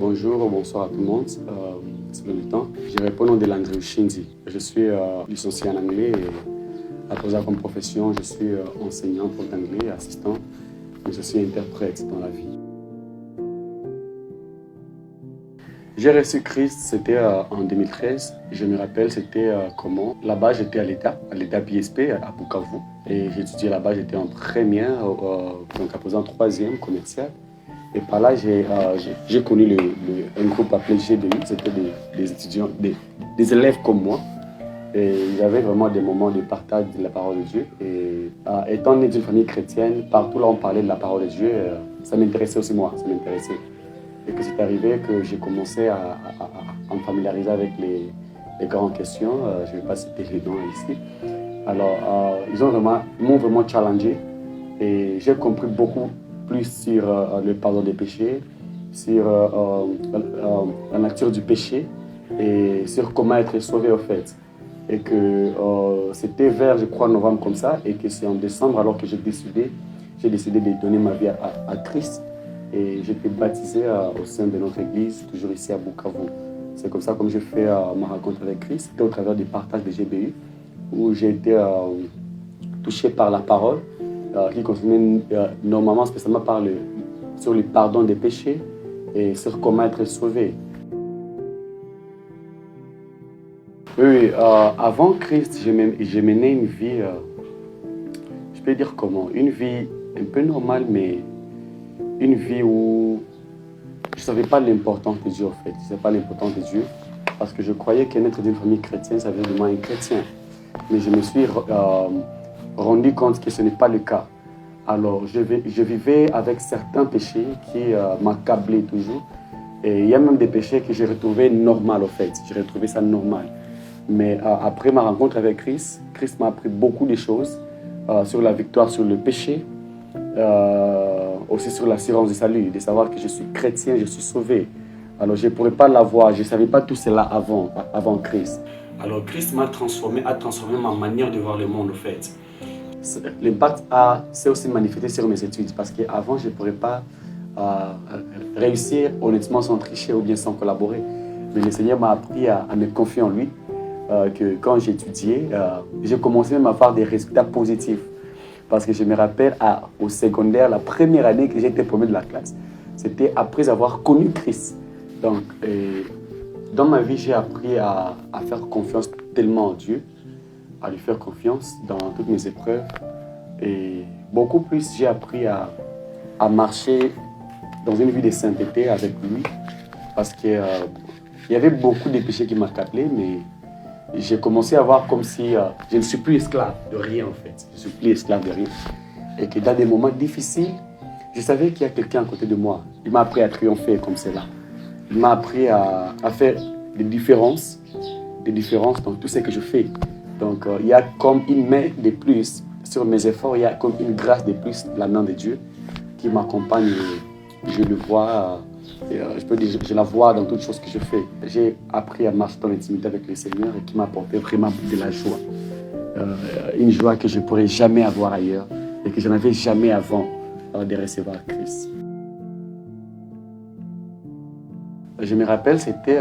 Bonjour, bonsoir à tout le monde. Selon le temps, je réponds au nom de Landry Shinzi. Je suis licencié en anglais et à cause comme profession, je suis enseignant pour l'anglais, assistant, mais je suis interprète dans la vie. J'ai reçu Christ, c'était en 2013. Je me rappelle, c'était comment. Là-bas, j'étais à l'État PSP à Bukavu. Et j'étudiais là-bas, j'étais en première, donc à poser en troisième commercial. Et par là, j'ai connu un groupe appelé GBU. C'était des étudiants, des élèves comme moi. Et il y avait vraiment des moments de partage de la parole de Dieu. Et étant né d'une famille chrétienne, partout là on parlait de la parole de Dieu, ça m'intéressait aussi moi, ça m'intéressait. Et que c'est arrivé que j'ai commencé à me familiariser avec les grandes questions. Je ne vais pas citer les noms ici. Alors, ils m'ont vraiment challengé. Et j'ai compris beaucoup plus sur le pardon des péchés, sur la nature du péché et sur comment être sauvé au fait. Et que c'était vers, je crois, novembre comme ça, et que c'est en décembre alors que j'ai décidé de donner ma vie à Christ. Et j'ai été baptisé au sein de notre église, toujours ici à Bukavu. C'est comme ça comme j'ai fait ma rencontre avec Christ. C'était au travers du partage de GBU, où j'ai été touché par la parole, qui concernait normalement, spécialement sur le pardon des péchés et sur comment être sauvé. Oui, avant Christ, je menais une vie, je peux dire comment, une vie un peu normale, mais une vie où je ne savais pas l'importance de Dieu en fait. Je ne savais pas l'importance de Dieu parce que je croyais qu'un être d'une famille chrétienne, ça veut dire vraiment un chrétien. Mais je me suis rendu compte que ce n'est pas le cas. Alors, je vivais avec certains péchés qui m'accablaient toujours. Et il y a même des péchés que j'ai retrouvés normal, en fait. J'ai retrouvé ça normal. Mais après ma rencontre avec Christ, Christ m'a appris beaucoup de choses sur la victoire sur le péché, aussi sur l'assurance du salut, de savoir que je suis chrétien, je suis sauvé. Alors, je ne pourrais pas l'avoir, je ne savais pas tout cela avant Christ. Alors, Christ a transformé ma manière de voir le monde, en fait. L'impact s'est aussi manifesté sur mes études parce qu'avant, je ne pourrais pas réussir honnêtement sans tricher ou bien sans collaborer. Mais le Seigneur m'a appris à me confier en lui, que quand j'étudiais, j'ai commencé même à avoir des résultats positifs. Parce que je me rappelle au secondaire, la première année que j'ai été premier de la classe, c'était après avoir connu Christ. Donc, dans ma vie, j'ai appris à faire confiance tellement en Dieu, à lui faire confiance dans toutes mes épreuves. Et beaucoup plus, j'ai appris à marcher dans une vie de sainteté avec lui. Parce qu'il y avait beaucoup de péchés qui m'accablaient, mais j'ai commencé à voir comme si je ne suis plus esclave de rien en fait. Je ne suis plus esclave de rien. Et que dans des moments difficiles, je savais qu'il y a quelqu'un à côté de moi. Il m'a appris à triompher comme cela. Il m'a appris à faire des différences dans tout ce que je fais. Donc il y a comme une main de plus sur mes efforts, il y a comme une grâce de plus de la main de Dieu qui m'accompagne. Je le vois. Je peux dire, je la vois dans toutes choses que je fais. J'ai appris à marcher dans l'intimité avec le Seigneur et qui m'a apporté vraiment de la joie. Une joie que je ne pourrais jamais avoir ailleurs et que je n'avais jamais avant de recevoir Christ. Je me rappelle, c'était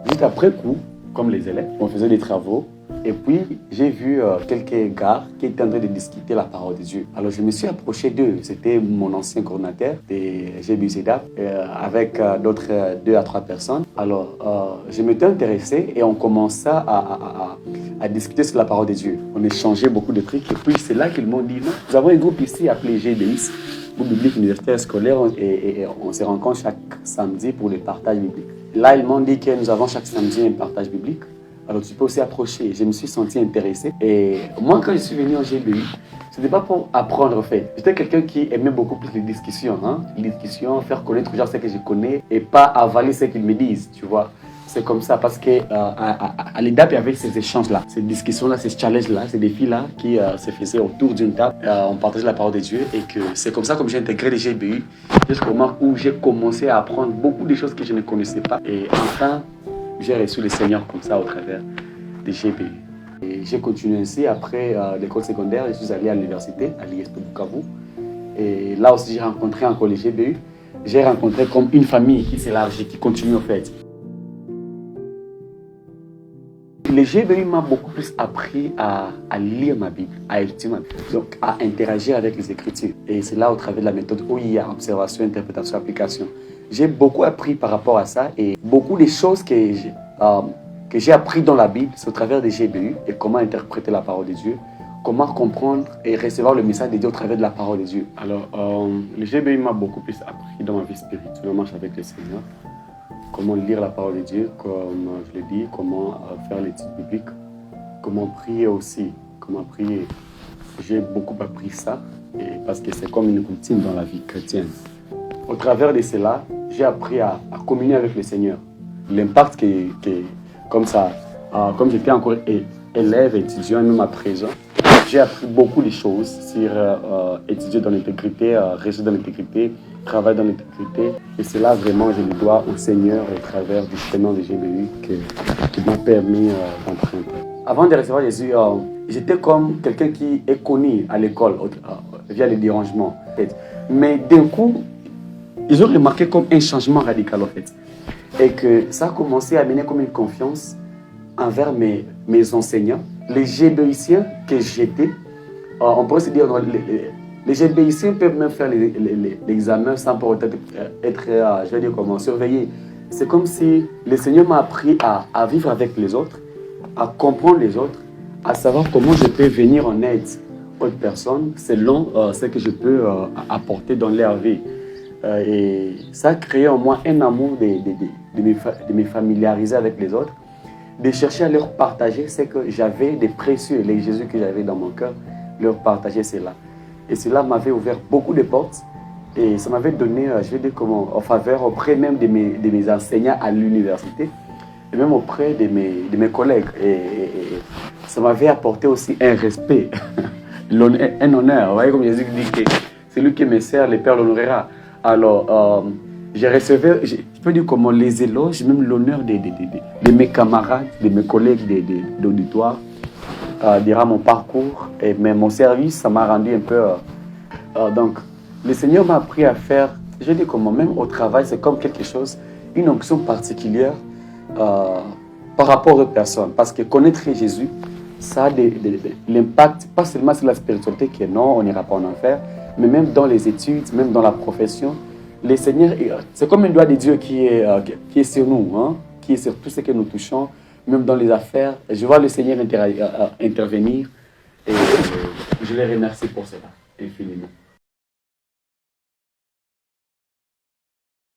juste après coup, comme les élèves, on faisait des travaux. Et puis, j'ai vu quelques gars qui étaient en train de discuter la parole de Dieu. Alors, je me suis approché d'eux. C'était mon ancien coordinateur des GBUCDAP avec d'autres 2 à 3 personnes. Alors, je m'étais intéressé et on commença à discuter sur la parole de Dieu. On échangeait beaucoup de trucs. Et puis, c'est là qu'ils m'ont dit, non, nous avons un groupe ici appelé GBUS, groupe biblique universitaire scolaire, et on se rencontre chaque samedi pour le partage biblique. Là, ils m'ont dit que nous avons chaque samedi un partage biblique. Alors tu peux aussi approcher. Je me suis senti intéressé. Et moi, quand je suis venu au GBU, ce n'était pas pour apprendre en fait. J'étais quelqu'un qui aimait beaucoup plus les discussions. Les discussions, faire connaître gens ce que je connais et pas avaler ce qu'ils me disent, tu vois. C'est comme ça parce qu'à l'EDAP, il y avait ces échanges-là, ces discussions-là, ces challenges-là, ces défis-là qui se faisaient autour d'une table. On partageait la parole de Dieu et que c'est comme ça que j'ai intégré les GBU jusqu'au moment où j'ai commencé à apprendre beaucoup de choses que je ne connaissais pas. Et enfin, j'ai reçu le Seigneur comme ça au travers des GBU. Et j'ai continué ainsi. Après l'école secondaire, je suis allé à l'université, à l'ISP Bukavu. Et là aussi, j'ai rencontré encore les GBU. j'ai rencontré comme une famille qui s'élargit, qui continue en fait. Le GBI m'a beaucoup plus appris à lire ma Bible, à étudier ma Bible, donc à interagir avec les Écritures. Et c'est là au travers de la méthode OIA, observation, interprétation, application. J'ai beaucoup appris par rapport à ça et beaucoup de choses que j'ai appris dans la Bible, c'est au travers des GBU et comment interpréter la parole de Dieu, comment comprendre et recevoir le message de Dieu au travers de la parole de Dieu. Alors, le GBU m'a beaucoup plus appris dans ma vie spirituelle, ma marche avec le Seigneur. Comment lire la parole de Dieu, comme je l'ai dit, comment faire l'étude biblique, comment prier aussi, comment prier. J'ai beaucoup appris ça parce que c'est comme une routine dans la vie chrétienne. Au travers de cela, j'ai appris à communier avec le Seigneur. L'impact comme ça, comme j'étais encore élève, étudiant, même à présent, j'ai appris beaucoup de choses sur étudier dans l'intégrité, réussir dans l'intégrité, travailler dans l'intégrité. Et cela, vraiment, je le dois au Seigneur au travers du chemin de GBU qui m'a permis d'emprunter. Avant de recevoir Jésus, j'étais comme quelqu'un qui est connu à l'école via les dérangements. En fait. Mais d'un coup, ils ont remarqué comme un changement radical en fait. Et que ça a commencé à mener comme une confiance envers mes enseignants. Les GBIciens que j'étais, on pourrait se dire, les GBIciens peuvent même faire l'examen sans pour autant être, je vais dire comment, surveillés. C'est comme si le Seigneur m'a appris à vivre avec les autres, à comprendre les autres, à savoir comment je peux venir en aide aux personnes selon ce que je peux apporter dans leur vie. Et ça a créé en moi un amour de me familiariser avec les autres, de chercher à leur partager ce que j'avais de précieux, les Jésus que j'avais dans mon cœur, leur partager cela. Et cela m'avait ouvert beaucoup de portes et ça m'avait donné, je vais dire comment, en faveur auprès même de mes enseignants à l'université et même auprès de mes collègues. Et ça m'avait apporté aussi un respect, un honneur. Vous voyez comme Jésus dit que celui qui me sert, le Père l'honorera. Alors, j'ai reçu, je peux dire comment, les éloges, même l'honneur de mes camarades, de mes collègues d'auditoire, durant mon parcours et même mon service, ça m'a rendu un peu... donc, le Seigneur m'a appris à faire, je dis comment, même au travail, c'est comme quelque chose, une onction particulière par rapport aux personnes. Parce que connaître Jésus, ça a l'impact, pas seulement sur la spiritualité, qui est non, on n'ira pas en enfer, mais même dans les études, même dans la profession. Le Seigneur, c'est comme un doigt de Dieu qui est sur nous, hein, qui est sur tout ce que nous touchons, même dans les affaires. Je vois le Seigneur intervenir et je les remercie pour cela, infiniment.